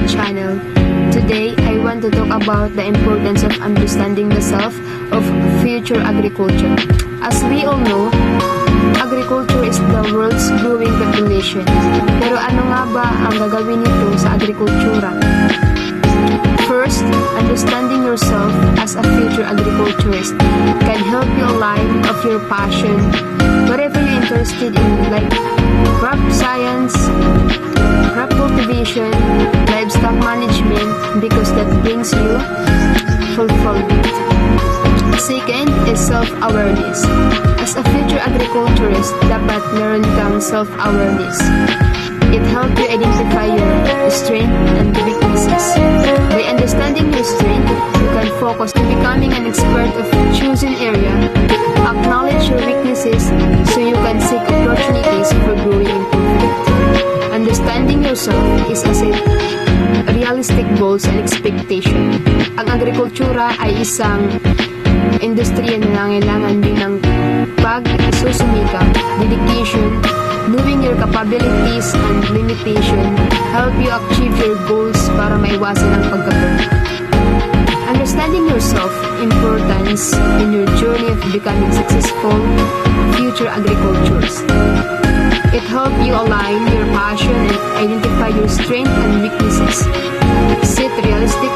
channel. Today, I want to talk about the importance of understanding the self of future agriculture. As we all know, agriculture is the world's growing population. Pero ano nga ba ang gagawin nito sa agrikultura? First, understanding yourself as a future agriculturist can help you align of your passion, whatever you're interested in, like crop science, crop cultivation, livestock management, because that brings you fulfillment. Second is self-awareness. As a future agriculturist, dapat meron kang self-awareness. It helps you identify your strengths and weaknesses. By understanding your strength, you can focus on becoming an expert of chosen area. Acknowledge your weaknesses so you can seek opportunities for growing improvement. Understanding yourself is a set realistic goals and expectation. Ang agrikultura ay isang industriya na nangailangan din ng pagsusumikap, dedication, knowing your capabilities and limitation, help you achieve your goals para maiwasan ang pagka-burn. Understanding yourself, importance in your journey of becoming successful future agriculturists. It helps you align your passion and identify your strengths and weaknesses. Set realistic